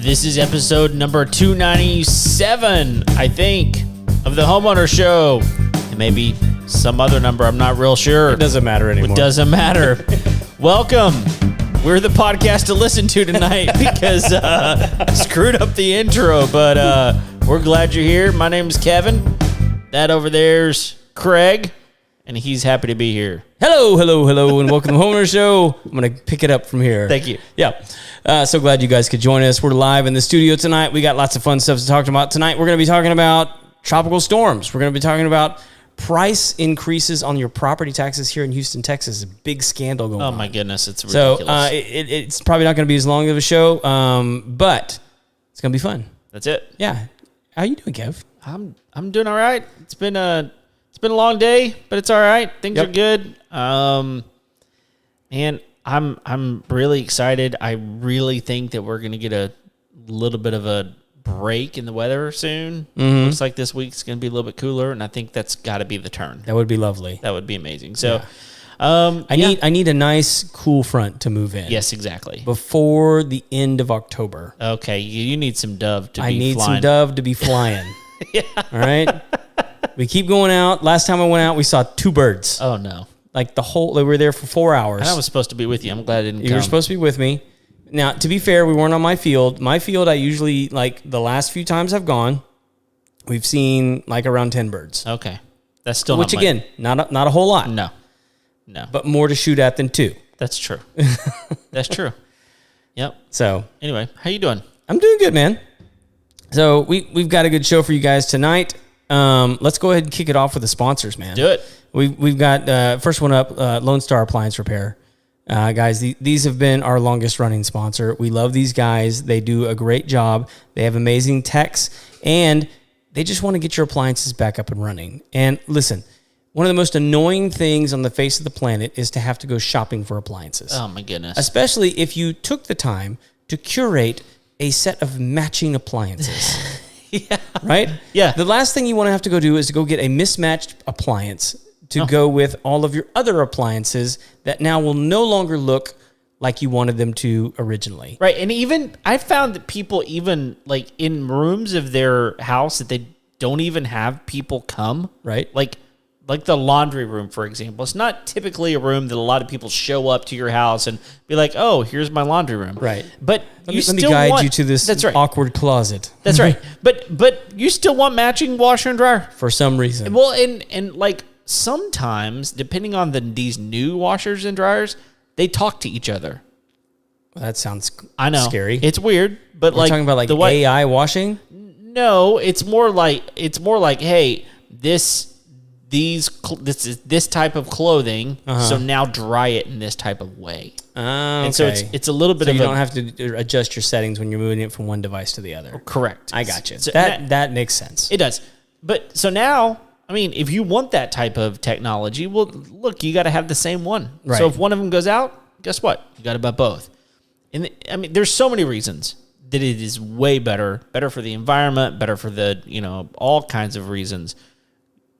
This is episode number 297, I think, of the Homeowner Show. And maybe some other number, I'm not real sure. It doesn't matter anymore. It doesn't matter. Welcome. We're the podcast to listen to tonight because I screwed up the intro, but we're glad you're here. My name is Kevin. That over there's Craig, and he's happy to be here. Hello, and welcome to the Homeowner Show. I'm going to pick it up from here. Thank you. Yeah. So glad you guys could join us. We're live in the studio tonight. We got lots of fun stuff to talk about tonight. We're going to be talking about tropical storms. We're going to be talking about price increases on your property taxes here in Houston, Texas. A big scandal going on. Oh, my goodness. It's ridiculous. So it's probably not going to be as long of a show, but it's going to be fun. That's it. Yeah. How you doing, Kev? I'm doing all right. It's been a long day, but it's all right. Things are good. And I'm really excited. I really think that we're going to get a little bit of a break in the weather soon. Mm-hmm. Looks like this week's going to be a little bit cooler, and I think that's got to be the turn. That would be lovely. That would be amazing. So, I need a nice cool front to move in. Yes, exactly. Before the end of October. Okay, you need some dove to be flying. I need some dove to be flying. Yeah. All right? We keep going out. Last time I went out, we saw 2 birds. Oh, no. Like they were there for 4 hours. And I was supposed to be with you. I'm glad I didn't come. You were supposed to be with me. Now, to be fair, we weren't on my field. My field, I usually, like the last few times I've gone, we've seen like around 10 birds. Okay. That's still Which, again, not a whole lot. No. But more to shoot at than 2. That's true. That's true. Yep. So, anyway, how you doing? I'm doing good, man. So, we've got a good show for you guys tonight. Let's go ahead and kick it off with the sponsors, man. Do it. We've got first one up, Lone Star Appliance Repair. Guys, these have been our longest running sponsor. We love these guys. They do a great job. They have amazing techs, and they just want to get your appliances back up and running. And listen, one of the most annoying things on the face of the planet is to have to go shopping for appliances. Oh, my goodness. Especially if you took the time to curate a set of matching appliances. Yeah. Right? Yeah. The last thing you want to have to go do is to go get a mismatched appliance to go with all of your other appliances that now will no longer look like you wanted them to originally. Right. And even I found that people even like in rooms of their house that they don't even have people come. Right. Like the laundry room, for example. It's not typically a room that a lot of people show up to your house and be like, oh, here's my laundry room. Right. But let me guide you to this awkward closet. That's right. But you still want matching washer and dryer. For some reason. Well, and like sometimes, depending on these new washers and dryers, they talk to each other. Well, that sounds scary. It's weird, but we're talking about like AI washing? No, it's more like, hey, this is this type of clothing, so now dry it in this type of way. Okay. And so it's a little bit of you don't have to adjust your settings when you're moving it from one device to the other. Correct. I got you. So that makes sense. It does. But so now, I mean, if you want that type of technology, well, look, you got to have the same one. Right. So if one of them goes out, guess what? You got to buy both. And I mean, there's so many reasons that it is way better for the environment, better for the, all kinds of reasons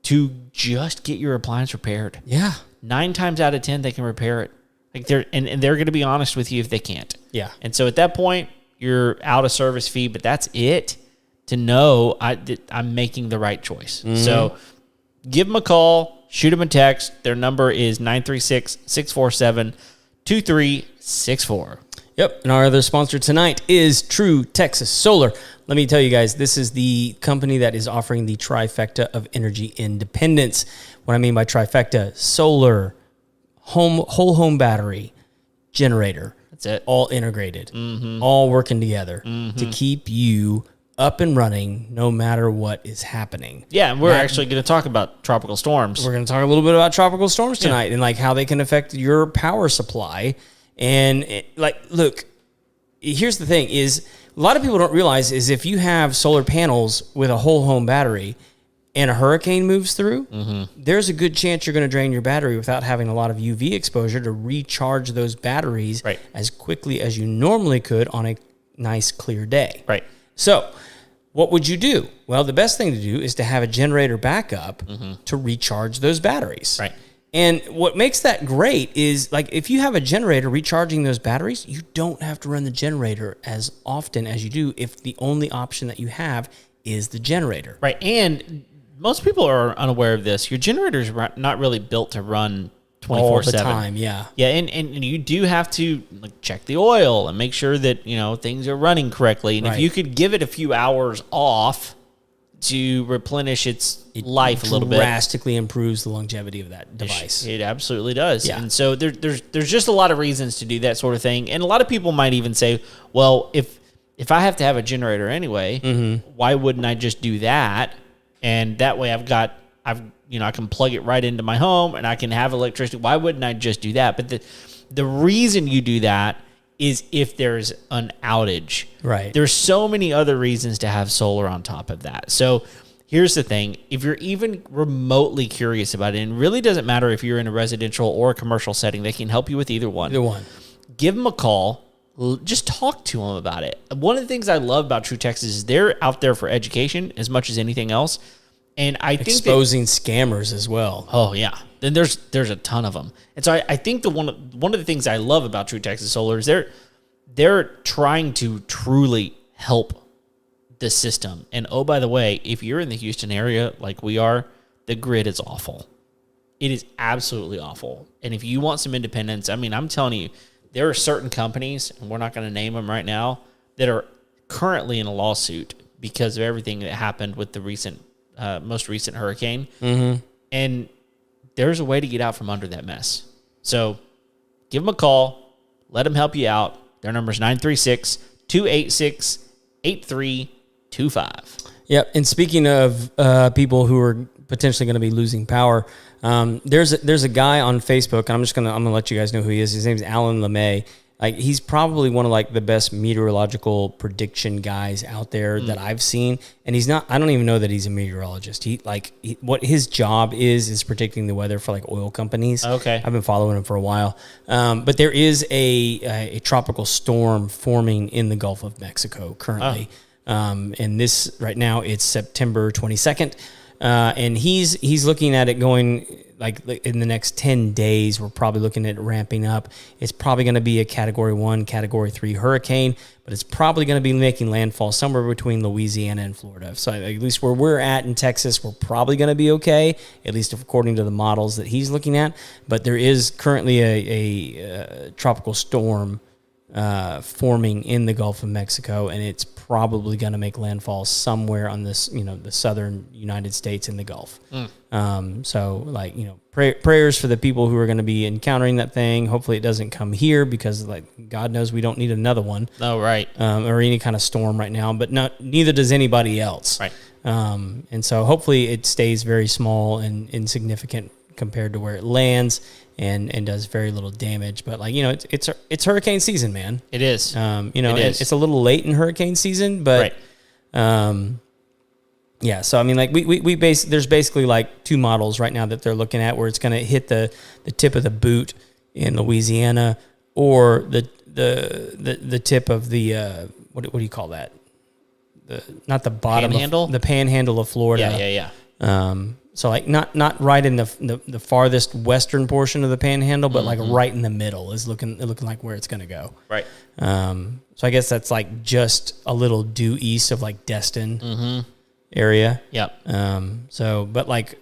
to just get your appliance repaired. Yeah. 9 times out of 10, they can repair it. Like they're going to be honest with you if they can't. Yeah. And so at that point, you're out of service fee, but that's it to know I'm making the right choice. Mm-hmm. So give them a call, shoot them a text. Their number is 936-647-2364. Yep. And our other sponsor tonight is True Texas Solar. Let me tell you guys, this is the company that is offering the trifecta of energy independence. What I mean by trifecta: solar, whole home battery, generator. That's it. All integrated, all working together to keep you up and running no matter what is happening. Yeah, and we're actually going to talk about tropical storms. We're going to talk a little bit about tropical storms tonight and like how they can affect your power supply. And look, here's the thing is a lot of people don't realize is if you have solar panels with a whole home battery and a hurricane moves through, there's a good chance you're going to drain your battery without having a lot of UV exposure to recharge those batteries as quickly as you normally could on a nice clear day. Right. So what would you do? Well, the best thing to do is to have a generator backup to recharge those batteries. Right. And what makes that great is, like, if you have a generator recharging those batteries, you don't have to run the generator as often as you do if the only option that you have is the generator. Right. And most people are unaware of this. Your generator's not really built to run 24/7. All the time, yeah. Yeah, and you do have to like check the oil and make sure that, you know, things are running correctly. And if you could give it a few hours off to replenish its life a little bit, drastically improves the longevity of that device. It absolutely does. Yeah. And so there's just a lot of reasons to do that sort of thing. And a lot of people might even say, well, if I have to have a generator anyway, why wouldn't I just do that? And that way I can plug it right into my home and I can have electricity. Why wouldn't I just do that? But the reason you do that is if there's an outage. Right. There's so many other reasons to have solar on top of that. So here's the thing. If you're even remotely curious about it, and it really doesn't matter if you're in a residential or a commercial setting, they can help you with either one. Give them a call. Just talk to them about it. One of the things I love about True Texas is they're out there for education as much as anything else. And I think exposing scammers as well. Oh yeah, then there's a ton of them. And so I think one of the things I love about True Texas Solar is they're trying to truly help the system. And oh, by the way, if you're in the Houston area like we are, the grid is awful. It is absolutely awful. And if you want some independence, I mean, I'm telling you, there are certain companies, and we're not going to name them right now, that are currently in a lawsuit because of everything that happened with the most recent hurricane. And there's a way to get out from under that mess. So give them a call. Let them help you out. Their number is 936-286-8325. Yep. And speaking of people who are potentially going to be losing power, there's a guy on Facebook, and I'm gonna let you guys know who he is. His name's Alan LeMay. Like, he's probably one of like the best meteorological prediction guys out there that I've seen. And he's not, I don't even know that he's a meteorologist. What his job is predicting the weather for like oil companies. Okay. I've been following him for a while. But there is a tropical storm forming in the Gulf of Mexico currently. And this right now it's September 22nd. And he's looking at it going like in the next 10 days, we're probably looking at it ramping up. It's probably going to be a Category 1, Category 3 hurricane, but it's probably going to be making landfall somewhere between Louisiana and Florida. So at least where we're at in Texas, we're probably going to be okay, at least according to the models that he's looking at. But there is currently a tropical storm forming in the Gulf of Mexico, and it's probably going to make landfall somewhere on this, the southern United States in the Gulf. So like, prayers for the people who are going to be encountering that thing. Hopefully it doesn't come here because like God knows we don't need another one. Oh, right. Or any kind of storm right now, but neither does anybody else. Right. And so hopefully it stays very small and insignificant compared to where it lands and does very little damage. But like, it's hurricane season, man. It is. It's a little late in hurricane season, but yeah. So I mean, like there's basically like two models right now that they're looking at where it's going to hit the tip of the boot in Louisiana or the tip of the what do you call that? Not the bottom panhandle? The panhandle of Florida. Yeah. So like not right in the farthest western portion of the panhandle, but like right in the middle is looking like where it's going to go. Right. So I guess that's like just a little due east of like Destin area. Yep. But like,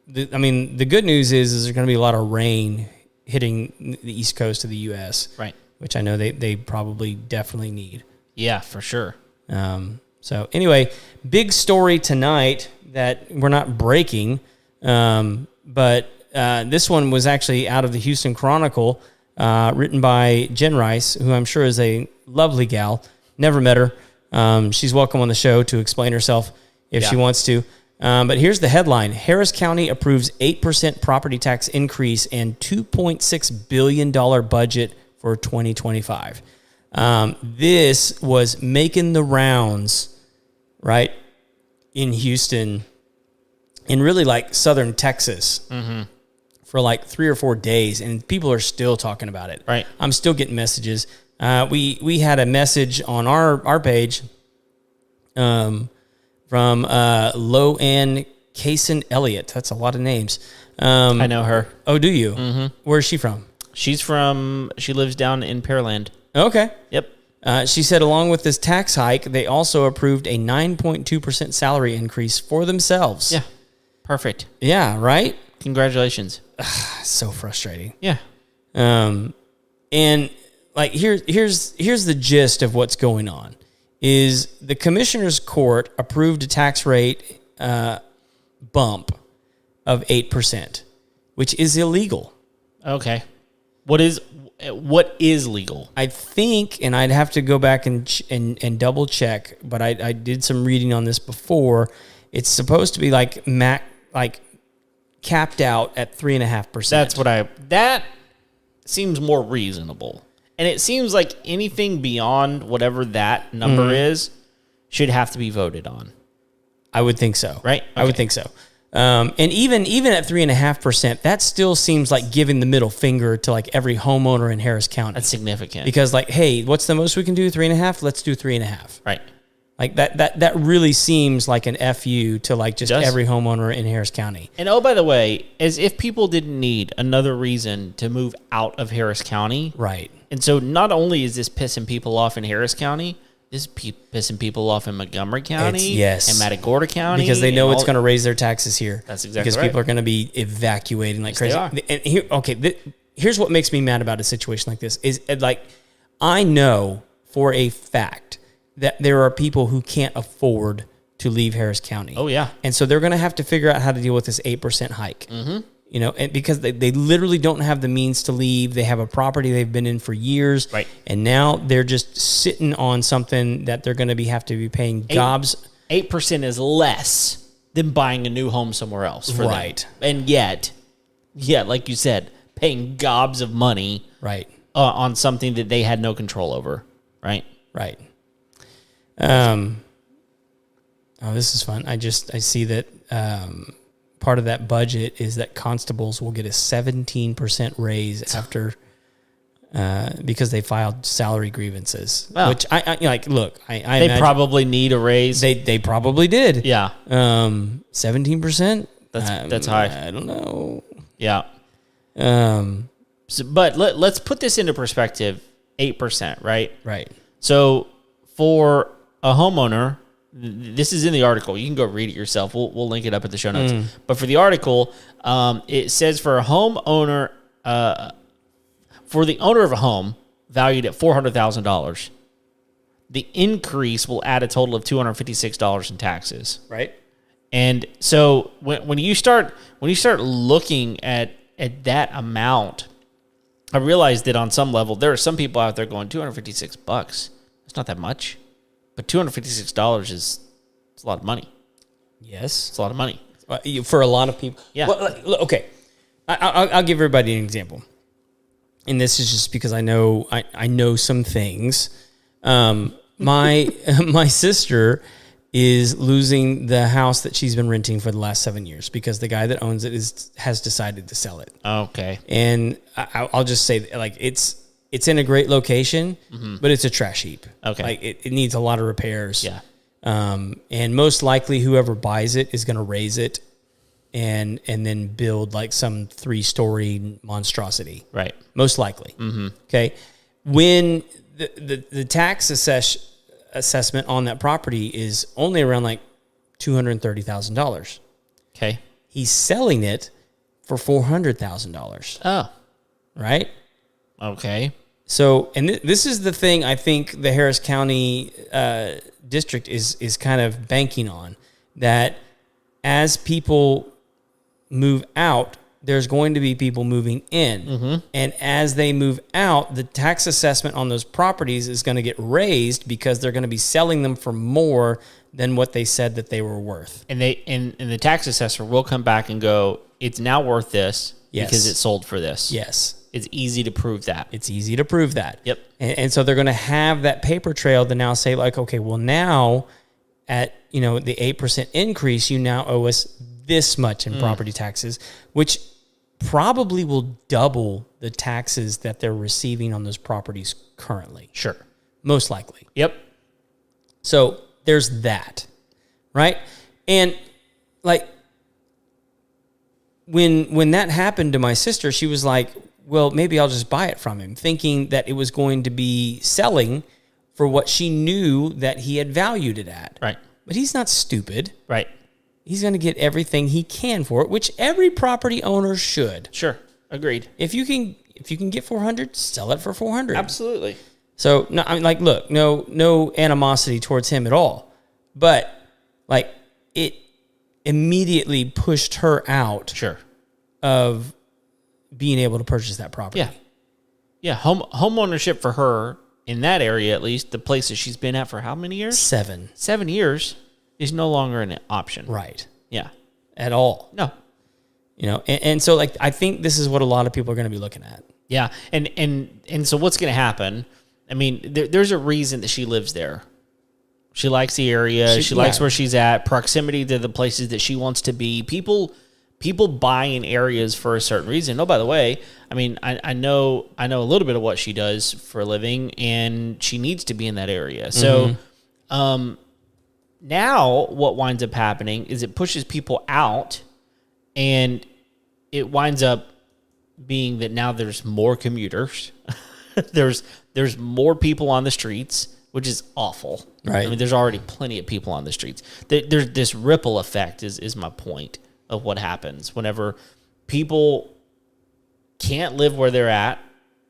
the good news is there's going to be a lot of rain hitting the east coast of the U.S. Right. Which I know they probably definitely need. Yeah, for sure. So anyway, big story tonight that we're not breaking, but this one was actually out of the Houston Chronicle, written by Jen Rice, who I'm sure is a lovely gal. Never met her. She's welcome on the show to explain herself if she wants to. But here's the headline. Harris County approves 8% property tax increase and $2.6 billion budget for 2025. This was making the rounds, right, in Houston, in really like southern Texas for like 3 or 4 days, and people are still talking about it. Right. I'm still getting messages. We had a message on our page from Low End Kaysen Elliott. That's a lot of names. I know her. Oh, do you? Mm-hmm. Where's she from? She lives down in Pearland. Okay. Yep. She said along with this tax hike, they also approved a 9.2% salary increase for themselves. Yeah. Perfect. Yeah, right? Congratulations. So frustrating. Yeah. And like here's the gist of what's going on is the commissioner's court approved a tax rate bump of 8%, which is illegal. Okay. What is legal? I think, and I'd have to go back and double check, but I did some reading on this before. It's supposed to be like capped out at 3.5%. That seems more reasonable. And it seems like anything beyond whatever that number is should have to be voted on. I would think so. Right? Okay. I would think so. And even at 3.5%, that still seems like giving the middle finger to like every homeowner in Harris County. That's significant. Because like, hey, what's the most we can do? 3.5? Let's do 3.5. Right. Like that really seems like an FU to like just every homeowner in Harris County. And oh, by the way, as if people didn't need another reason to move out of Harris County. Right. And so not only is this pissing people off in Harris County, this is pissing people off in Montgomery County and Matagorda County. Because they know it's going to raise their taxes here. That's exactly because right. People are going to be evacuating like crazy. They are. And here's what makes me mad about a situation like this is like I know for a fact that there are people who can't afford to leave Harris County. Oh, yeah. And so they're going to have to figure out how to deal with this 8% hike. Mm-hmm. You know, and because they literally don't have the means to leave. They have a property they've been in for years. Right. And now they're just sitting on something that they're going to have to be paying gobs. 8% is less than buying a new home somewhere else for them. And yet, like you said, paying gobs of money on something that they had no control over. Right. Right. Oh, this is fun. I see that part of that budget is that constables will get a 17% raise after because they filed salary grievances. Wow. Which I like. Look, I they probably need a raise. They probably did. Yeah. 17%. That's high. I don't know. Yeah. But let's put this into perspective. 8%, right? Right. So for a homeowner, this is in the article. You can go read it yourself. We'll link it up in the show notes. But for the article, it says for a homeowner, for the owner of a home valued at $400,000, the increase will add a total of $256 in taxes. Right. And so when you start looking at that amount, I realized that on some level there are some people out there going $256. It's not that much. But $256 is a lot of money. Yes. It's a lot of money. For a lot of people. Yeah. Well, okay. I'll give everybody an example. And this is just because I know some things. My sister is losing the house that she's been renting for the last 7 years because the guy that owns it has decided to sell it. Okay. And I'll just say, like, it's in a great location, but it's a trash heap. Okay. Like it needs a lot of repairs. Yeah. And most likely whoever buys it is going to raise it and then build like some 3-story monstrosity. Right. Most likely. Mm-hmm. Okay. When the tax assessment on that property is only around like $230,000. Okay. He's selling it for $400,000. Oh. Right. Okay. So, and this is the thing I think the Harris County district is kind of banking on, that as people move out, there's going to be people moving in. Mm-hmm. And as they move out, the tax assessment on those properties is going to get raised because they're going to be selling them for more than what they said that they were worth. And the tax assessor will come back and go, it's now worth this because it sold for this. Yes. It's easy to prove that. It's easy to prove that. Yep. And so they're going to have that paper trail to now say, like, okay, well, now at the 8% increase, you now owe us this much in property taxes, which probably will double the taxes that they're receiving on those properties currently. Sure. Most likely. Yep. So there's that, right? And like when that happened to my sister, she was like, well, maybe I'll just buy it from him, thinking that it was going to be selling for what she knew that he had valued it at. Right. But he's not stupid. Right. He's going to get everything he can for it, which every property owner should. Sure. Agreed. If you can get 400, sell it for 400. Absolutely. So, no, I mean, like, look, no animosity towards him at all, but like it immediately pushed her out Sure. of being able to purchase that property. Yeah. Yeah. Home ownership for her in that area, at least the place that she's been at for how many years? 7. 7 years is no longer an option. Right. Yeah. At all. No. You know, and so like I think this is what a lot of people are going to be looking at. Yeah. And so what's going to happen? I mean, there's a reason that she lives there. She likes the area. She likes where she's at. Proximity to the places that she wants to be. People buy in areas for a certain reason. Oh, by the way, I mean, I know a little bit of what she does for a living, and she needs to be in that area. So, now what winds up happening is it pushes people out, and it winds up being that now there's more commuters. there's more people on the streets, which is awful. Right. I mean, there's already plenty of people on the streets. There's this ripple effect is my point of what happens whenever people can't live where they're at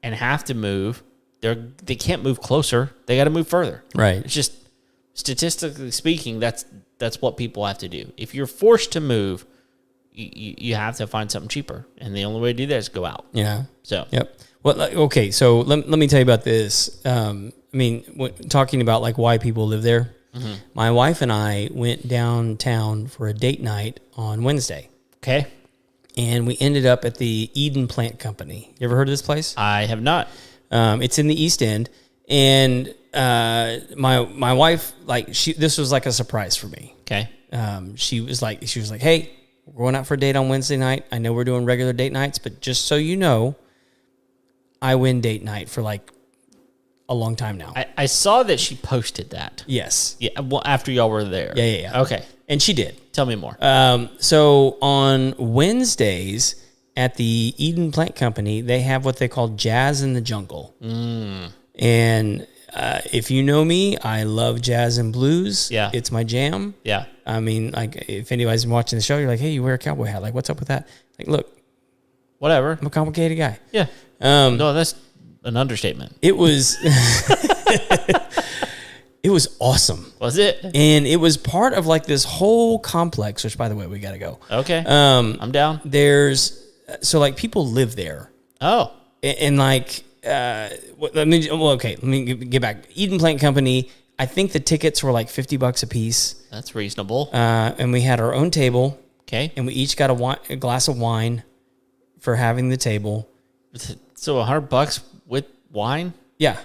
and have to move. They can't move closer. They got to move further. Right. It's just statistically speaking, that's what people have to do. If you're forced to move, you have to find something cheaper, and the only way to do that is go out. Yeah. So. Yep. Well, okay. So let me tell you about this. I mean, talking about like why people live there. Mm-hmm. My wife and I went downtown for a date night on Wednesday. Okay. And we ended up at the Eden Plant Company. You ever heard of this place? I have not. It's in the East End, and my wife, like, this was like a surprise for me. Okay. She was like, hey, we're going out for a date on Wednesday night. I know we're doing regular date nights, but just so you know, I win date night for like a long time now. I saw that she posted that. Yes. Yeah. Well, after y'all were there. Yeah. Okay. And she did. Tell me more. So on Wednesdays at the Eden Plant Company, they have what they call Jazz in the Jungle. And if you know me, I love jazz and blues. Yeah. It's my jam. Yeah. I mean, like, if anybody's watching the show, you're like, hey, you wear a cowboy hat. Like, what's up with that? Like, look. Whatever. I'm a complicated guy. Yeah. No, that's an understatement. It was... It was awesome. Was it? And it was part of like this whole complex, which by the way, we got to go. Okay. I'm down. So like people live there. Oh. And like, let me get back. Eden Plant Company, I think the tickets were like $50 a piece. That's reasonable. And we had our own table. Okay. And we each got a glass of wine for having the table. So $100 with wine? Yeah.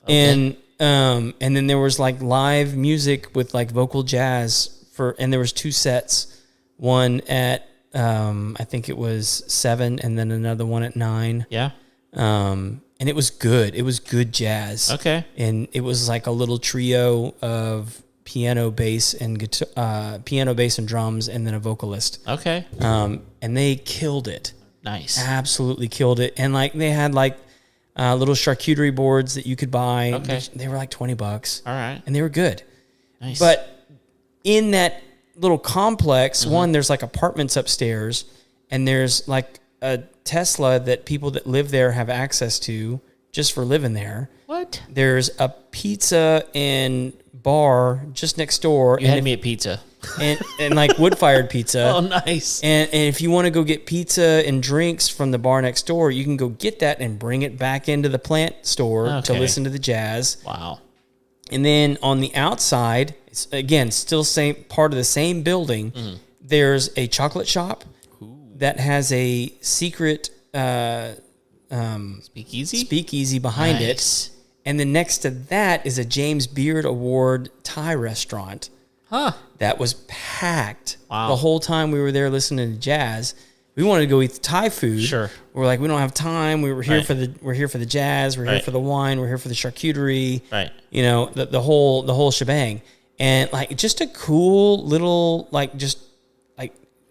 Okay. And then there was like live music with like vocal jazz and there was 2 sets, one at, I think it was 7 and then another one at 9. Yeah. And it was good. It was good jazz. Okay. And it was like a little trio of piano, bass, and guitar, piano, bass, and drums, and then a vocalist. Okay. And they killed it. Nice. Absolutely killed it. And like they had like little charcuterie boards that you could buy. Okay. They were like $20. All right. And they were good. Nice. But in that little complex, one, there's like apartments upstairs, and there's like a Tesla that people that live there have access to just for living there. What? There's a pizza and bar just next door. You had me at pizza. And like wood-fired pizza. Oh, nice. And if you want to go get pizza and drinks from the bar next door, you can go get that and bring it back into the plant store to listen to the jazz. Wow. And then on the outside, it's, again, still part of the same building, there's a chocolate shop that has a secret speakeasy behind it. And then next to that is a James Beard Award Thai restaurant. Huh. That was packed the whole time we were there listening to jazz. We wanted to go eat the Thai food. Sure. We're like, we don't have time. We're here for the jazz. We're here for the wine. We're here for the charcuterie. Right. You know, the whole shebang. And like just a cool little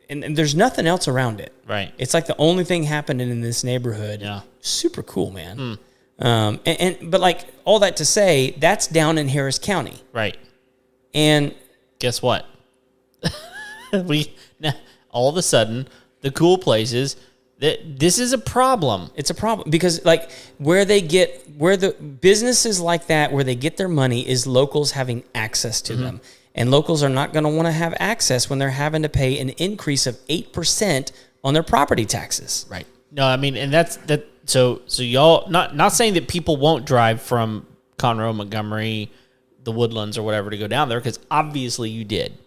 and there's nothing else around it. Right. It's like the only thing happening in this neighborhood. Yeah. Super cool, man. But like all that to say, that's down in Harris County. Right. And guess what? All of a sudden, the cool places, this is a problem. it's a problem because like where the businesses like that, where they get their money is locals having access to them. And locals are not going to want to have access when they're having to pay an increase of 8% on their property taxes. Right. No, I mean, and that's that. So y'all not saying that people won't drive from Conroe, Montgomery, the Woodlands, or whatever to go down there, because obviously you did.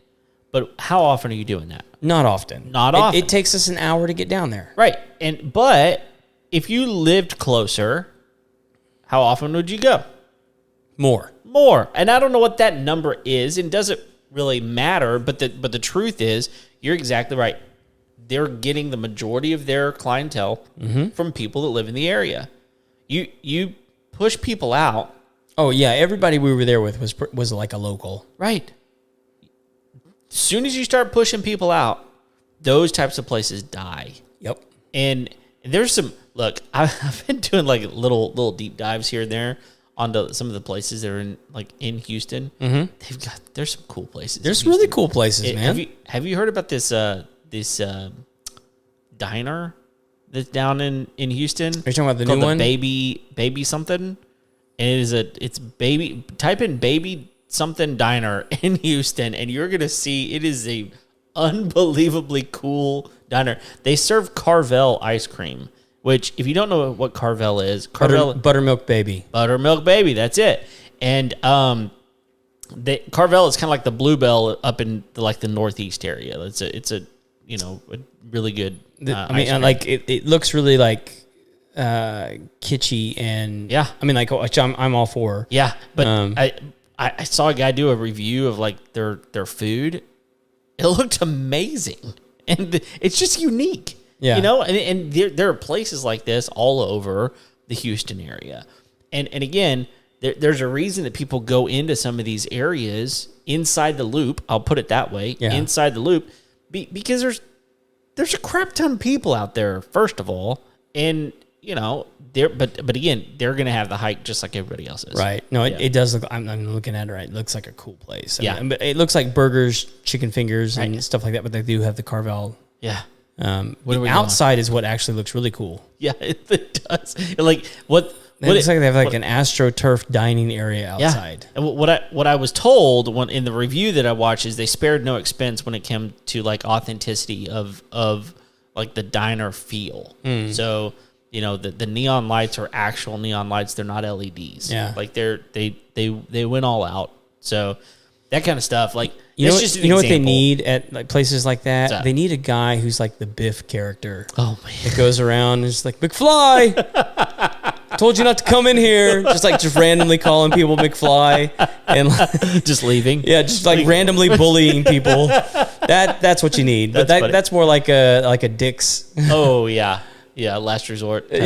But how often are you doing that? Not often. Not often. It takes us an hour to get down there. Right. But if you lived closer, how often would you go? More. And I don't know what that number is. It doesn't really matter, but the truth is, you're exactly right. They're getting the majority of their clientele from people that live in the area. You push people out. Oh yeah, everybody we were there with was like a local. Right. As soon as you start pushing people out, those types of places die. Yep. And there's some, look, I've been doing like little deep dives here and there onto some of the places that are in Houston. There's some cool places. There's really cool places, man. Have you heard about this diner that's down in Houston? Are you talking about the new one? Baby something? And it's baby, type in baby something diner in Houston, and you're going to see it is a unbelievably cool diner. They serve Carvel ice cream, which if you don't know what Carvel is, Buttermilk Baby. Buttermilk Baby, that's it. And Carvel is kind of like the Bluebell up in the Northeast area. It's a really good. It looks really like kitschy, and yeah. I mean, like I'm all for. Yeah, but I saw a guy do a review of like their food. It looked amazing, and it's just unique. Yeah, and there are places like this all over the Houston area, and again, there's a reason that people go into some of these areas inside the loop. I'll put it that way, inside the loop, because there's a crap ton of people out there. First of all, and but again, they're going to have the hike just like everybody else is. Right. No, it does look, I'm looking at it right. It looks like a cool place. I mean, but it looks like burgers, chicken fingers, and stuff like that, but they do have the Carvel. Yeah. The outside is what actually looks really cool. Yeah, it does. Like it looks like they have like an AstroTurf dining area outside. Yeah. And what I was told in the review that I watched is they spared no expense when it came to like authenticity of like the diner feel. So, the neon lights are actual neon lights. They're not LEDs. Yeah. Like they went all out. So that kind of stuff. Like, you know what they example. need at like places like that? What's that? They need a guy who's like the Biff character. Oh man. That goes around and is like, McFly, told you not to come in here. Just randomly calling people McFly and just leaving. Yeah, just like randomly bullying people. That's what you need. But that's more like a Dick's. Oh yeah. Yeah, last resort. That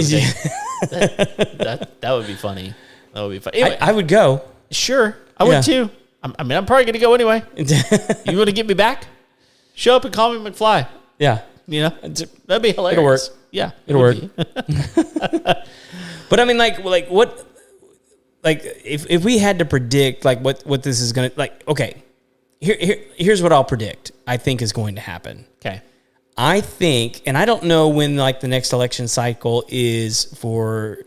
would be funny. That would be funny. Anyway, I would go. Sure, I would too. I'm probably going to go anyway. You want to get me back? Show up and call me McFly. Yeah. That'd be hilarious. It'll work. Yeah. It'll work. But I mean, like what, like if we had to predict like what this is going to, like, okay, here's what I'll predict I think is going to happen. Okay. I think, and I don't know when like the next election cycle is for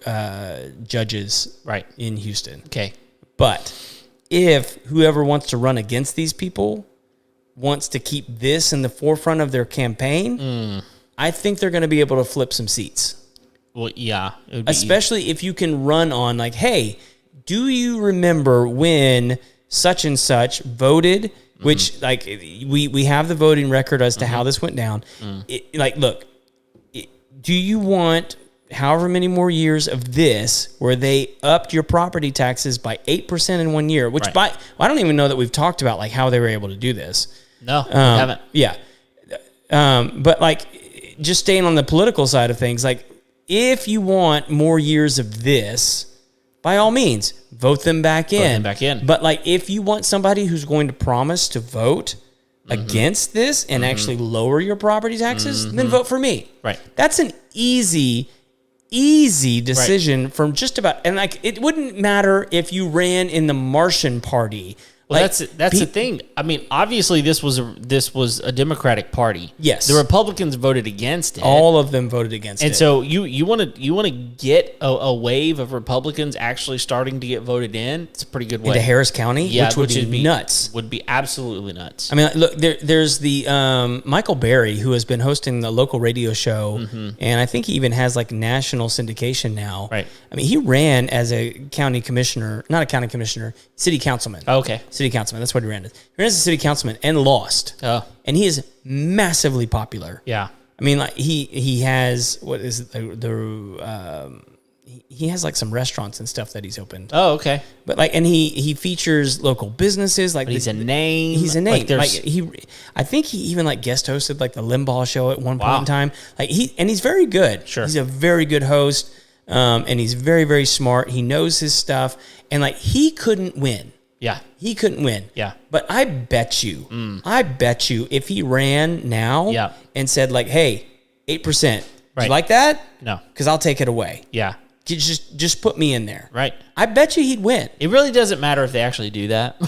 judges right in Houston. Okay. But if whoever wants to run against these people wants to keep this in the forefront of their campaign, I think they're going to be able to flip some seats. Well, yeah. Especially if you can run on like, hey, do you remember when such and such voted? Which, like, we have the voting record as to how this went down. Do you want however many more years of this where they upped your property taxes by 8% in 1 year? Which I don't even know that we've talked about like how they were able to do this. No, we haven't. Yeah. But like, just staying on the political side of things, like, if you want more years of this, by all means, vote them back in. But like, if you want somebody who's going to promise to vote against this and actually lower your property taxes, then vote for me. Right. That's an easy decision from just about, and like it wouldn't matter if you ran in the Martian Party. Well, that's the thing. I mean, obviously, this was a Democratic Party. Yes, the Republicans voted against it. All of them voted against it. And so you want to get a wave of Republicans actually starting to get voted in. It's a pretty good way. Into Harris County, yeah, which would be nuts. Would be absolutely nuts. I mean, look, there's the Michael Berry, who has been hosting the local radio show, and I think he even has like national syndication now. Right. I mean, he ran as a county commissioner, not a county commissioner, city councilman. Okay. City councilman. That's what he ran as. He ran as a city councilman and lost. Oh. And he is massively popular. Yeah. I mean, like he has what is it, he has like some restaurants and stuff that he's opened. Oh, okay. But like, and he features local businesses. Like, he's a name. He's a name. Like I think he even like guest hosted like the Limbaugh show at one point in time. Like he's very good. Sure. He's a very good host. And he's very, very smart. He knows his stuff. And like, he couldn't win. Yeah. He couldn't win. Yeah. But I bet you if he ran now and said like, hey, 8%, do you like that? No. Because I'll take it away. Yeah. Just put me in there. Right. I bet you he'd win. It really doesn't matter if they actually do that.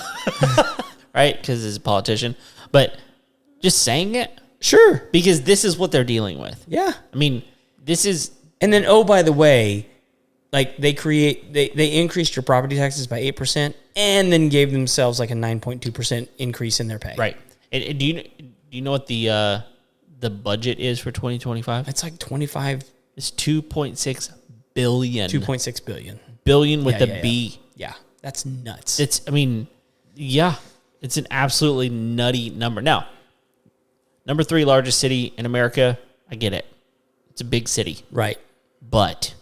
Right? Because he's a politician. But just saying it. Sure. Because this is what they're dealing with. Yeah. I mean, this is... And then, oh, by the way, like they increased your property taxes by 8% and then gave themselves like a 9.2% increase in their pay. Right. And do you know what the budget is for 2025? It's like 25. It's 2.6 billion. 2.6 billion. Billion with a B. Yeah. That's nuts. It's an absolutely nutty number. Now, number 3 largest city in America, I get it. It's a big city. Right. But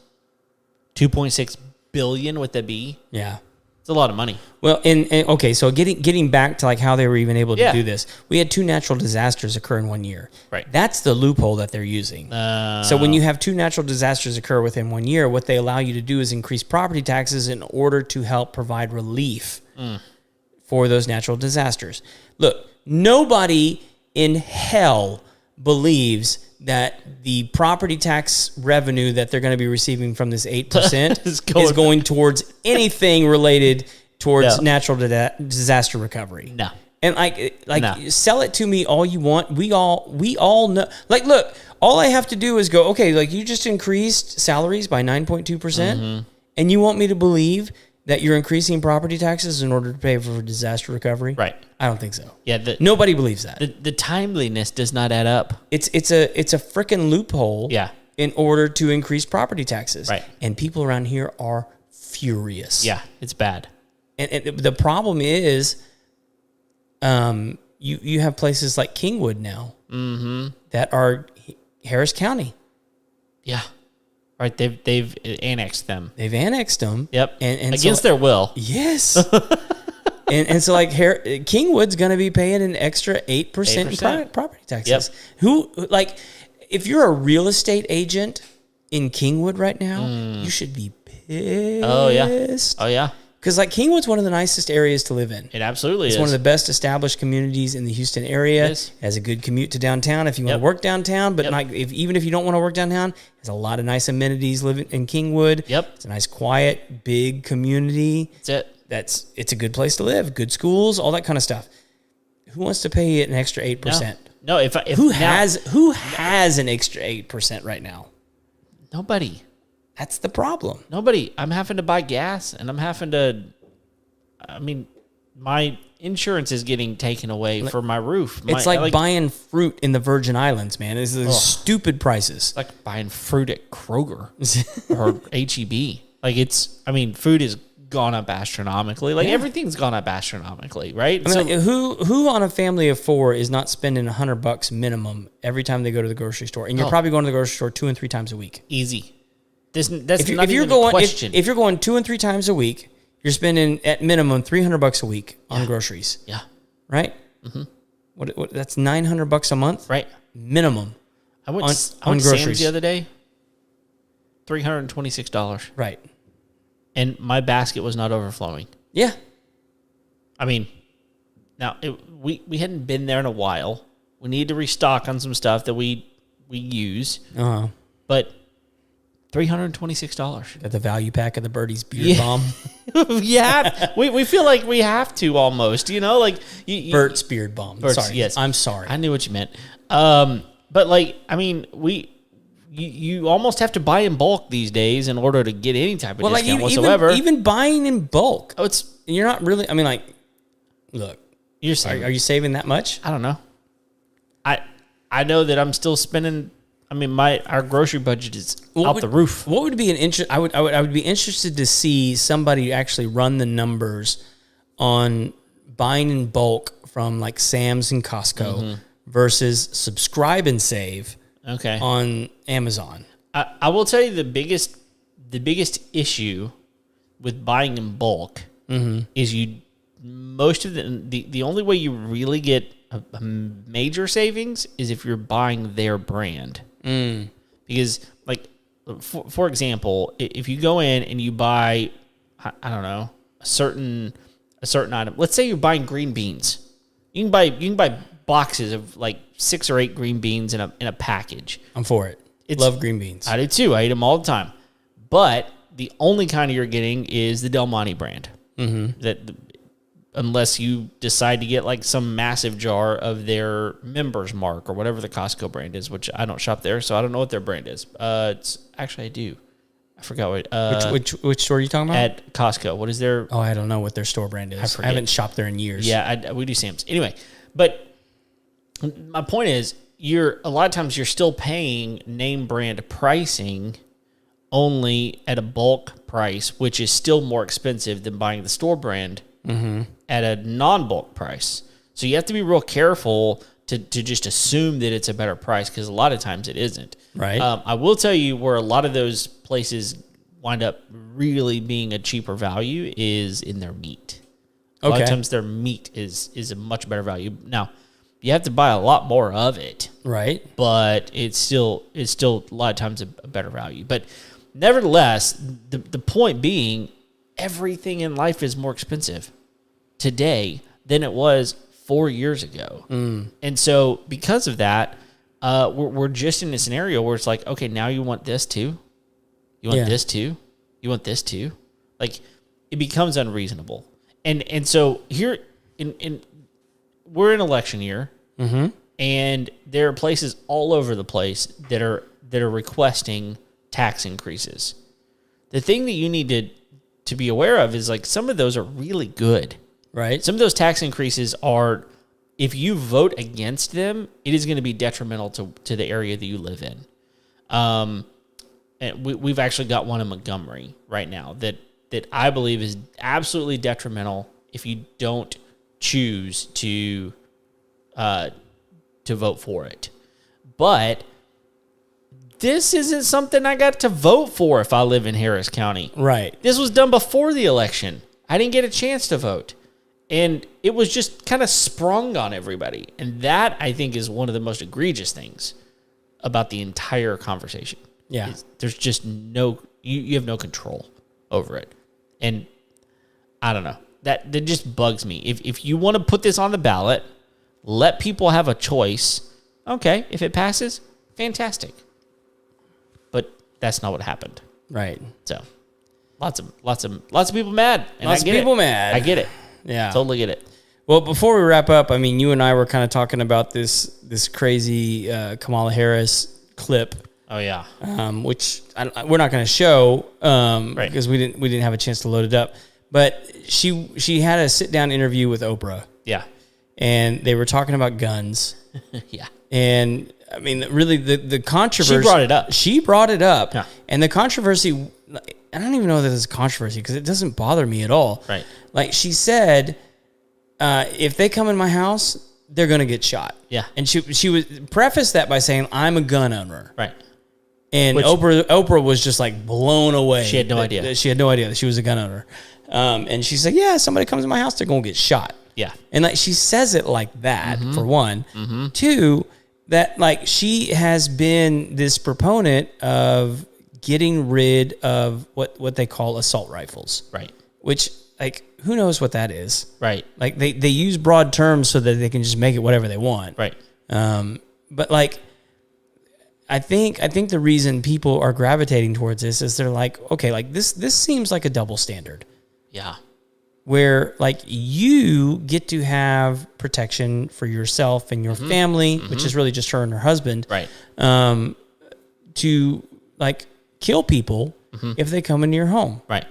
2.6 billion with a B? Yeah. It's a lot of money. Well, and okay, so getting back to like how they were even able to do this, we had 2 natural disasters occur in 1 year. Right. That's the loophole that they're using. So when you have 2 natural disasters occur within 1 year, what they allow you to do is increase property taxes in order to help provide relief for those natural disasters. Look, nobody in hell believes that the property tax revenue that they're going to be receiving from this 8% is going towards anything related towards natural disaster recovery. No. And like sell it to me all you want. We all know. Like, look, all I have to do is go, okay, like you just increased salaries by 9.2%, and you want me to believe that you're increasing property taxes in order to pay for disaster recovery? Right. I don't think so. Yeah. Nobody believes that. The timeliness does not add up. It's a freaking loophole. Yeah. In order to increase property taxes. Right. And people around here are furious. Yeah. It's bad. And the problem is, you have places like Kingwood now that are Harris County. Yeah. Right, they've annexed them. They've annexed them. Yep, and against their will. Yes. and so like Kingwood's going to be paying an extra 8% property taxes. Yep. Who like if you're a real estate agent in Kingwood right now, you should be pissed. Oh yeah. Because like Kingwood's one of the nicest areas to live in. It absolutely is. It's one of the best established communities in the Houston area. It has a good commute to downtown if you want to work downtown. But not, even if you don't want to work downtown, it has a lot of nice amenities living in Kingwood. Yep. It's a nice, quiet, big community. That's it. It's a good place to live. Good schools, all that kind of stuff. Who wants to pay an extra 8%? No. Who has an extra 8% right now? Nobody. That's the problem. Nobody. I'm having to buy gas, and I'm having to. I mean, my insurance is getting taken away for my roof. It's like buying fruit in the Virgin Islands, man. It's stupid prices. It's like buying fruit at Kroger or HEB. Like food has gone up astronomically. Like everything's gone up astronomically, right? I mean, who on a family of 4 is not spending $100 minimum every time they go to the grocery store? And you're probably going to the grocery store 2 and 3 times a week. Easy. That's not even a question. If you're going 2 and 3 times a week, you're spending at minimum $300 a week on groceries. Yeah. Right? Mm-hmm. What that's $900 a month? Right. Minimum. I went to Sam's the other day. $326. Right. And my basket was not overflowing. Yeah. I mean, Now, we hadn't been there in a while. We need to restock on some stuff that we use. Uh-huh. But $326. Got the value pack of the Birdie's Beard Bomb. Yeah, we feel like we have to almost, like Burt's Beard Bomb. Burt's, Sorry, yes, I'm sorry. I knew what you meant. But like, I mean, you almost have to buy in bulk these days in order to get any type of discount whatsoever. Even buying in bulk. Oh, You're not really. I mean, like, look, you're saving. Are you saving that much? I don't know. I know that I'm still spending. I mean, our grocery budget is out the roof. What would be an interest? I would be interested to see somebody actually run the numbers on buying in bulk from like Sam's and Costco versus subscribe and save. Okay. On Amazon. I will tell you the biggest issue with buying in bulk is most of the only way you really get a major savings is if you're buying their brand. Because like for example, if you go in and you buy I don't know, a certain item. Let's say you're buying green beans. You can buy boxes of like 6 or 8 green beans in a package. I'm for it. Love green beans. I do too. I eat them all the time. But the only kind you're getting is the Del Monte brand. Unless you decide to get like some massive jar of their Members Mark or whatever the Costco brand is, which I don't shop there, so I don't know what their brand is. It's actually I do. I forgot what. Which store are you talking about? At Costco. What is their? Oh, I don't know what their store brand is. I haven't shopped there in years. Yeah, we do Sam's anyway. But my point is, a lot of times you're still paying name brand pricing only at a bulk price, which is still more expensive than buying the store brand at a non-bulk price. So you have to be real careful to just assume that it's a better price, because a lot of times it isn't. Right. I will tell you where a lot of those places wind up really being a cheaper value is in their meat. A lot of times their meat is a much better value. Now, you have to buy a lot more of it. Right. But it's still a lot of times a better value. But nevertheless, the point being, everything in life is more expensive today than it was 4 years ago. And so because of that, we're just in a scenario where it's like, okay, now you want this too? You want this too? You want this too? Like, it becomes unreasonable. And so here we're in election year, and there are places all over the place that are requesting tax increases. The thing that you need to be aware of is, like, some of those are really good. Right. Some of those tax increases are, if you vote against them, it is going to be detrimental to the area that you live in. And we've actually got one in Montgomery right now that I believe is absolutely detrimental if you don't choose to vote for it. But this isn't something I got to vote for if I live in Harris County. Right. This was done before the election. I didn't get a chance to vote. And it was just kind of sprung on everybody. And that, I think, is one of the most egregious things about the entire conversation. Yeah. There's just you have no control over it. And I don't know. That just bugs me. If you want to put this on the ballot, let people have a choice. Okay, if it passes, fantastic. But that's not what happened. Right. So, lots of people mad. And lots of people mad. I get it. Yeah. Totally get it. Well, before we wrap up, I mean, you and I were kind of talking about this crazy Kamala Harris clip. Oh yeah. Which we're not going to show right, because we didn't have a chance to load it up. But she had a sit down interview with Oprah. Yeah. And they were talking about guns. Yeah. And I mean, really, the controversy. She brought it up. Yeah. And the controversy, I don't even know that it's a controversy because it doesn't bother me at all. Right. Like she said, if they come in my house, they're going to get shot. Yeah. And she would preface that by saying, I'm a gun owner. Right. And Oprah was just like blown away. She had no idea. She had no idea that she was a gun owner. And she said, yeah, somebody comes in my house, they're going to get shot. Yeah. And like she says it like that, for one. Two, that like she has been this proponent of getting rid of what they call assault rifles. Right. which like who knows what that is? Right. Like they use broad terms so that they can just make it whatever they want. Right. But like I think the reason people are gravitating towards this is they're like, okay, like this seems like a double standard. Yeah. Where like you get to have protection for yourself and your family, which is really just her and her husband, Right. To like kill people if they come into your home. Right.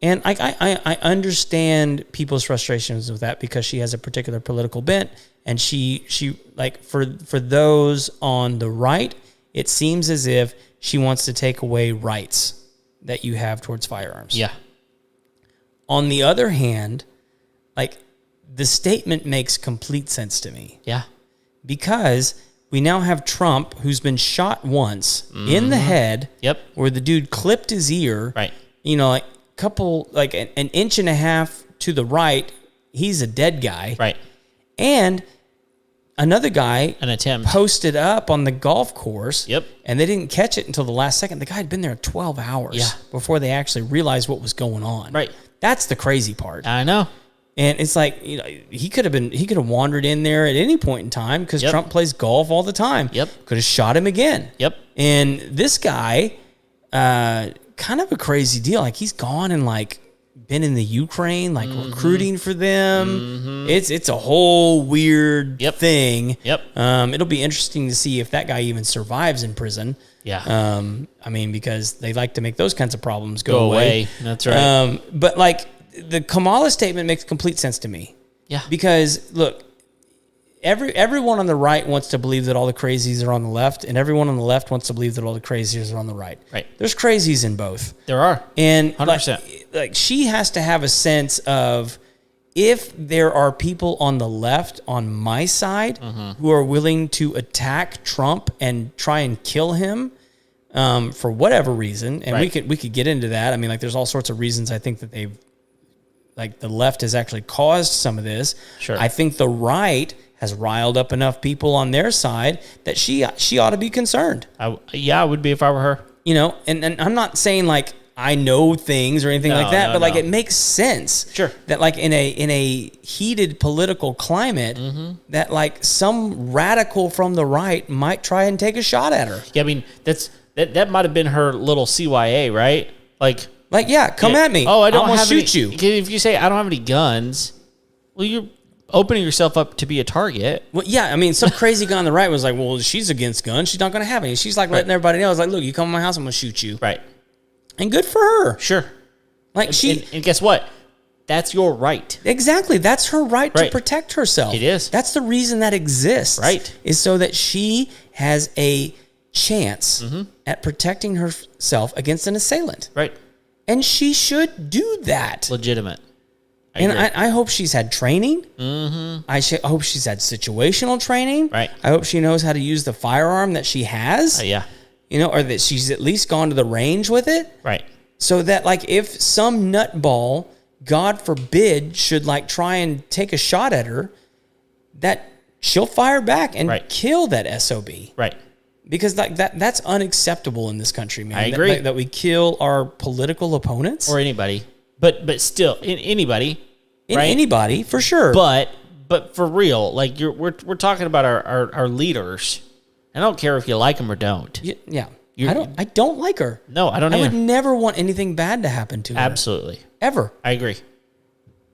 And I understand people's frustrations with that because she has a particular political bent, and she like for those on the right, it seems as if she wants to take away rights that you have towards firearms. Yeah. On the other hand, like the statement makes complete sense to me. Yeah. Because we now have Trump, who's been shot once in the head. Yep. Where the dude clipped his ear. Right. You know, like an inch and a half to the right, he's a dead guy. Right. And another guy An attempt. posted up on the golf course. Yep. And they didn't catch it until the last second. The guy had been there 12 hours before they actually realized what was going on. Right. That's the crazy part. I know. And it's like, you know, he could have wandered in there at any point in time because Trump plays golf all the time. Yep. Could have shot him again. Yep. And this guy, kind of a crazy deal. Like he's gone and like been in the Ukraine, like recruiting for them. It's a whole weird thing. Yep. It'll be interesting to see if that guy even survives in prison. Yeah. I mean, because they like to make those kinds of problems go away. That's right. But like the Kamala statement makes complete sense to me. Yeah. Because look, everyone on the right wants to believe that all the crazies are on the left, and everyone on the left wants to believe that all the crazies are on the right. Right. There's crazies in both. There are. And 100%. like she has to have a sense of if there are people on the left on my side who are willing to attack Trump and try and kill him for whatever reason, and we could get into that. I mean, like there's all sorts of reasons I think that they've like the left has actually caused some of this. Sure. I think the right has riled up enough people on their side that she ought to be concerned. I would be if I were her. You know, and I'm not saying like I know things or anything like that, but like no. it makes sense. Sure. That like in a heated political climate, that like some radical from the right might try and take a shot at her. Yeah, I mean that might have been her little CYA, right? Like yeah, come at me. Oh, I don't I'm gonna have shoot any, you. If you say I don't have any guns, well, you're opening yourself up to be a target. Well, yeah, I mean, some crazy guy on the right was like, well, she's against guns. She's not going to have any. She's like letting everybody know. I was like, look, you come to my house, I'm going to shoot you. Right. And good for her. Sure. Like and guess what? That's your right. Exactly. That's her right to protect herself. It is. That's the reason that exists. Right. Is so that she has a chance at protecting herself against an assailant. Right. And she should do that. Legitimate. I hope she's had training. I hope she's had situational training. Right. I hope she knows how to use the firearm that she has. Yeah. You know, or that she's at least gone to the range with it. Right. So that like if some nutball, God forbid, should like try and take a shot at her, that she'll fire back and kill that SOB. Right. Because like that's unacceptable in this country, man. I agree. That we kill our political opponents. Or anybody. But still, anybody. Anybody, for sure. But for real, like we're talking about our leaders. I don't care if you like them or don't. Yeah. I don't like her. No, I don't I either. would never want anything bad to happen to her. Absolutely. Ever. I agree.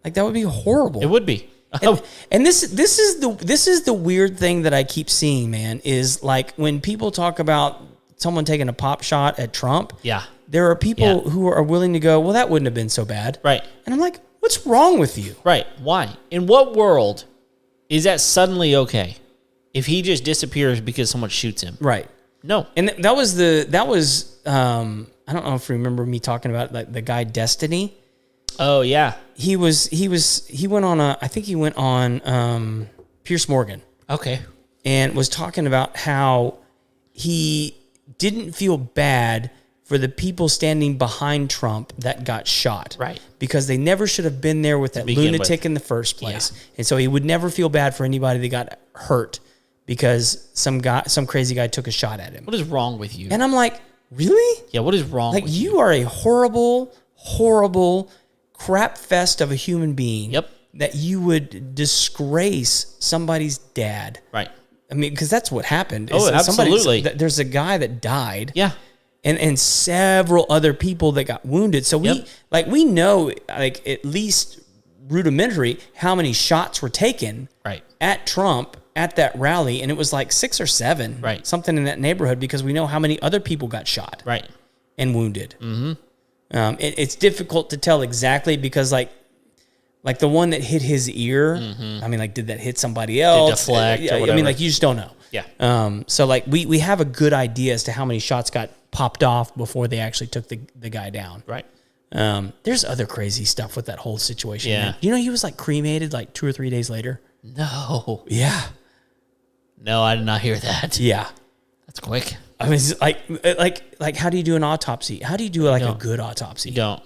Like that would be horrible. It would be. And this is the weird thing that I keep seeing, man, is like when people talk about someone taking a pop shot at Trump. Yeah. There are people who are willing to go, well, that wouldn't have been so bad. Right. And I'm like, what's wrong with you? Right. Why? In what world is that suddenly okay? If he just disappears because someone shoots him. Right. No. And that was I don't know if you remember me talking about like the guy Destiny. Oh yeah. He went on Piers Morgan. Okay. And was talking about how he didn't feel bad for the people standing behind Trump that got shot. Right. Because they never should have been there with that lunatic in the first place. Yeah. And so he would never feel bad for anybody that got hurt because some crazy guy took a shot at him. What is wrong with you? And I'm like, really? Yeah, what is wrong with you? Like, you are a horrible, horrible, crap fest of a human being. Yep. That you would disgrace somebody's dad. Right. I mean, because that's what happened. Oh, absolutely. There's a guy that died. Yeah. And several other people that got wounded. So we know like at least rudimentary how many shots were taken at Trump at that rally, and it was like 6 or 7, something in that neighborhood, because we know how many other people got shot and wounded. Mm-hmm. It's difficult to tell exactly because like the one that hit his ear, I mean, like, did that hit somebody else? Did deflect or whatever. I mean, like, you just don't know. Yeah. So like we have a good idea as to how many shots got popped off before they actually took the guy down. Right. There's other crazy stuff with that whole situation. Yeah. Man. You know, he was like cremated like 2 or 3 days later. No. Yeah. No, I did not hear that. Yeah. That's quick. I mean, it's like how do you do an autopsy? How do you do like a good autopsy? You don't.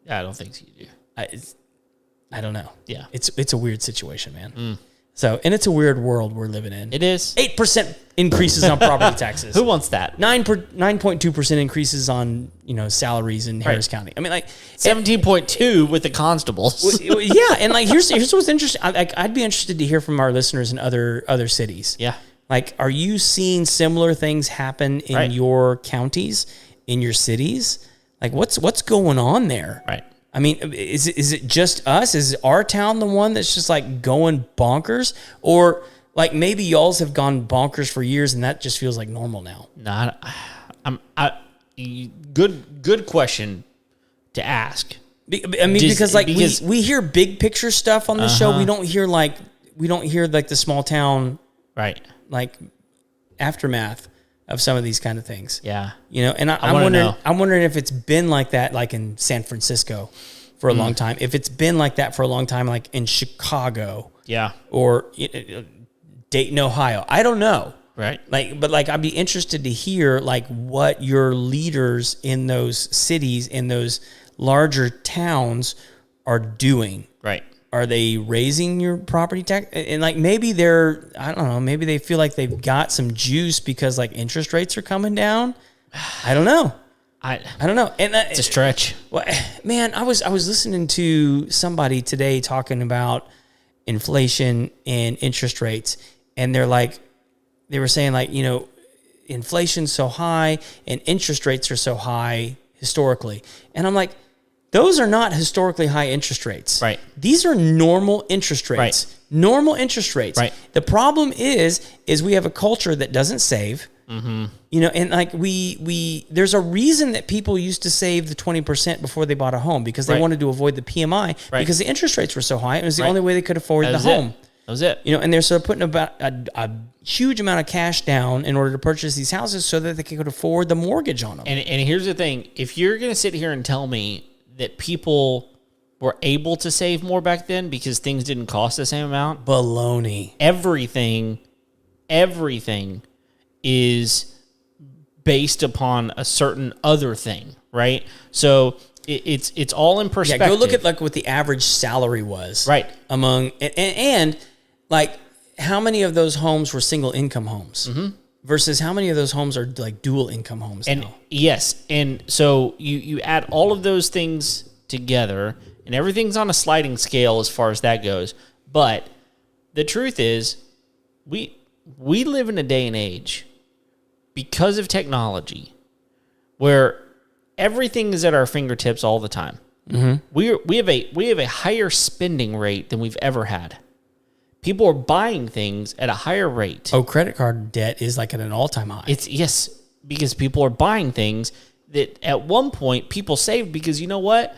Yeah, I don't think so you do. I don't know. Yeah. It's a weird situation, man. So, and it's a weird world we're living in. It is. 8% increases on property taxes. Who wants that? 9.2% increases on, salaries in Harris County. I mean, like 17.2 with the constables. Yeah, and like here's what's interesting. I'd be interested to hear from our listeners in other cities. Yeah. Like, are you seeing similar things happen in your counties, in your cities? Like, what's going on there? Right. I mean, is it just us? Is our town the one that's just like going bonkers? Or like maybe y'all's have gone bonkers for years and that just feels like normal now? Good question to ask. I mean, because we hear big picture stuff on the show. We don't hear like the small town like aftermath of some of these kind of things. Yeah. And I'm wondering if it's been like that, like in San Francisco for a long time, if it's been like that for a long time, like in Chicago or Dayton, Ohio. I don't know. Right. But I'd be interested to hear like what your leaders in those cities, in those larger towns are doing. Right. Are they raising your property tax? And like maybe I don't know, maybe they feel like they've got some juice because like interest rates are coming down. I don't know. I don't know. And it's a stretch. Well, man, I was listening to somebody today talking about inflation and interest rates, and they were saying like, inflation's so high and interest rates are so high historically. And I'm like, those are not historically high interest rates. Right. These are normal interest rates. Right. Normal interest rates. Right. The problem is we have a culture that doesn't save. Mm-hmm. And like there's a reason that people used to save the 20% before they bought a home, because they wanted to avoid the PMI because the interest rates were so high. It was the only way they could afford the home. That was it. And they're sort of putting about a huge amount of cash down in order to purchase these houses so that they could afford the mortgage on them. And here's the thing. If you're going to sit here and tell me that people were able to save more back then because things didn't cost the same amount, baloney. Everything is based upon a certain other thing, right? So it's all in perspective. Yeah, go look at like what the average salary was, right? Among and like how many of those homes were single income homes versus how many of those homes are like dual income homes now? Yes, and so you add all of those things together, and everything's on a sliding scale as far as that goes. But the truth is, we live in a day and age because of technology where everything is at our fingertips all the time. Mm-hmm. We have a higher spending rate than we've ever had. People are buying things at a higher rate. Oh, credit card debt is like at an all-time high. Yes, because people are buying things that at one point people saved, because you know what?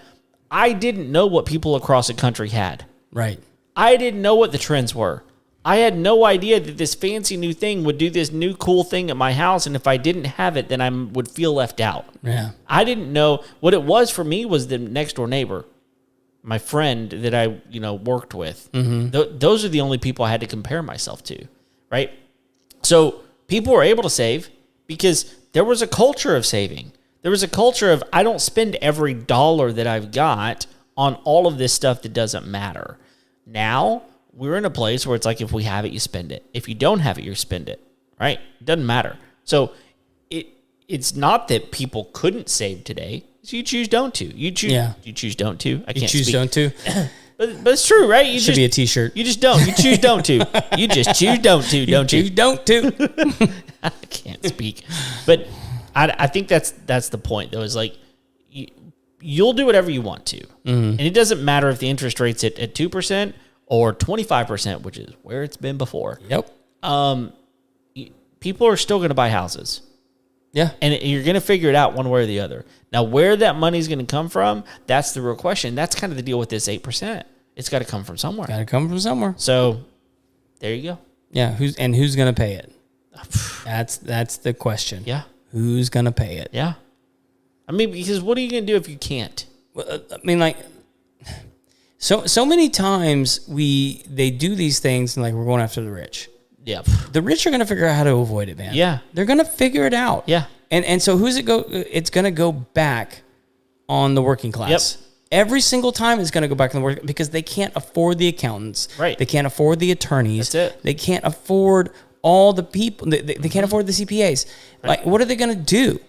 I didn't know what people across the country had. Right. I didn't know what the trends were. I had no idea that this fancy new thing would do this new cool thing at my house, and if I didn't have it, then I would feel left out. Yeah. I didn't know. What it was for me was the next door neighbor, my friend that I worked with. Mm-hmm. Those are the only people I had to compare myself to, right? So people were able to save because there was a culture of saving. There was a culture of, I don't spend every dollar that I've got on all of this stuff that doesn't matter. Now we're in a place where it's like, if we have it, you spend it. If you don't have it, you spend it, right? It doesn't matter. So it's not that people couldn't save today. So you choose don't to. You choose don't to. I can't You choose speak. don't to. But it's true, right? You Should be a T-shirt. You just don't. You choose don't to. You just choose don't to, don't you? Choose don't to. I can't speak. But I think that's the point, though, is like you'll do whatever you want to. And it doesn't matter if the interest rate's at 2% or 25%, which is where it's been before. Yep. People are still going to buy houses. Yeah. And you're going to figure it out one way or the other. Now, where that money's going to come from, that's the real question. That's kind of the deal with this 8%. It's got to come from somewhere. Got to come from somewhere. So there you go. Yeah. Who's going to pay it? That's the question. Yeah. Who's going to pay it? Yeah. I mean, because what are you going to do if you can't? I mean, like, so many times they do these things and like we're going after the rich. Yeah. The rich are going to figure out how to avoid it, man. Yeah. They're going to figure it out. Yeah. And so it's going to go back on the working class. Yep. Every single time it's going to go back on the working because they can't afford the accountants. Right. They can't afford the attorneys. That's it. They can't afford all the people. They can't afford the CPAs. Right. Like, what are they going to do?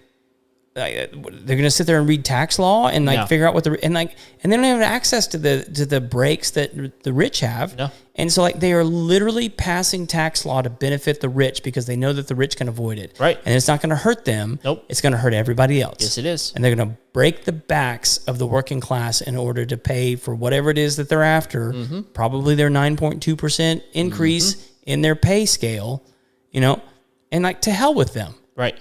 They're going to sit there and read tax law and like figure out what and they don't have access to the breaks that the rich have. No. And so like they are literally passing tax law to benefit the rich because they know that the rich can avoid it. Right. And it's not going to hurt them. Nope. It's going to hurt everybody else. Yes, it is. And they're going to break the backs of the working class in order to pay for whatever it is that they're after. Probably their 9.2% increase in their pay scale, and like to hell with them. Right.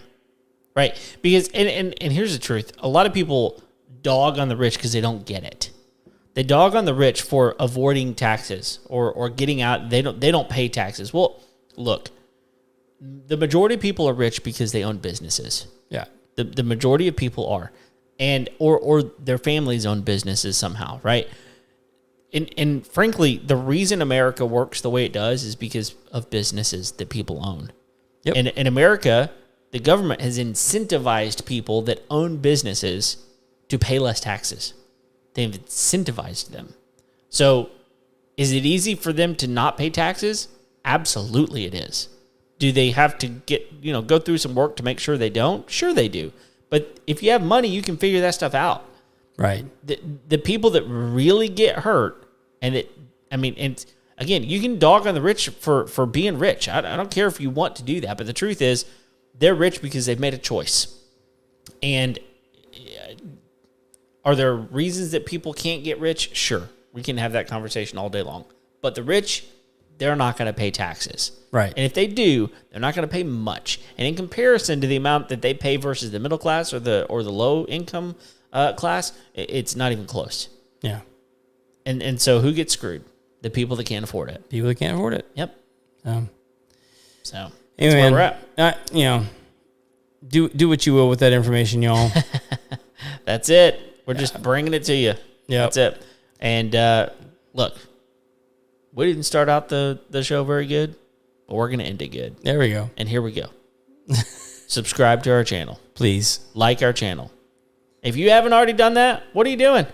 Right. Because, and here's the truth. A lot of people dog on the rich because they don't get it. They dog on the rich for avoiding taxes or getting out. They don't pay taxes. Well, look, the majority of people are rich because they own businesses. Yeah. The majority of people are. And or their families own businesses somehow, right? And frankly, the reason America works the way it does is because of businesses that people own. Yep. And in America, the government has incentivized people that own businesses to pay less taxes. They've incentivized them. So is it easy for them to not pay taxes? Absolutely it is. Do they have to go through some work to make sure they don't? Sure they do. But if you have money, you can figure that stuff out. Right. The people that really get hurt, and again, you can dog on the rich for being rich. I don't care if you want to do that, but the truth is, they're rich because they've made a choice. And are there reasons that people can't get rich? Sure. We can have that conversation all day long. But the rich, they're not going to pay taxes. Right. And if they do, they're not going to pay much. And in comparison to the amount that they pay versus the middle class or the low income class, it's not even close. Yeah. And so who gets screwed? The people that can't afford it. People that can't afford it. Yep. So anyway, that's where we're at. Do what you will with that information, y'all. That's it. We're just bringing it to you. Yeah. That's it. And look, we didn't start out the show very good, but we're going to end it good. There we go. And here we go. Subscribe to our channel. Please. Like our channel. If you haven't already done that, what are you doing?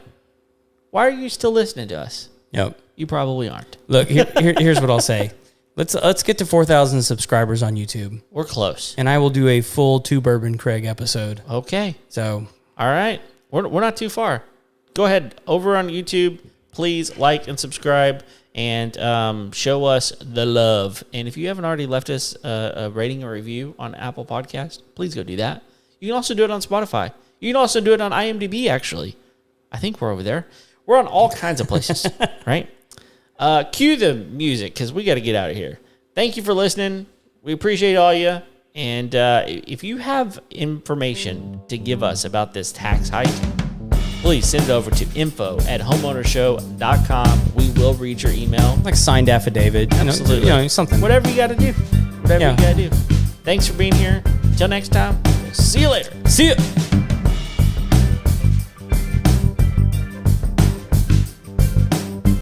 Why are you still listening to us? Yep. You probably aren't. Look, here's what I'll say. Let's get to 4,000 subscribers on YouTube. We're close. And I will do a full 2 Bourbon Craig episode. Okay. So. All right. We're not too far. Go ahead. Over on YouTube, please like and subscribe and show us the love. And if you haven't already left us a rating or review on Apple Podcast, please go do that. You can also do it on Spotify. You can also do it on IMDb, actually. I think we're over there. We're on all kinds of places, right? Cue the music because we got to get out of here. Thank you for listening. We appreciate all you. And if you have information to give us about this tax hike, please send it over to info@homeownershow.com. We will read your email. Like signed affidavit. Absolutely. Something. Whatever you got to do. Whatever you got to do. Thanks for being here. Until next time, see you later. See ya.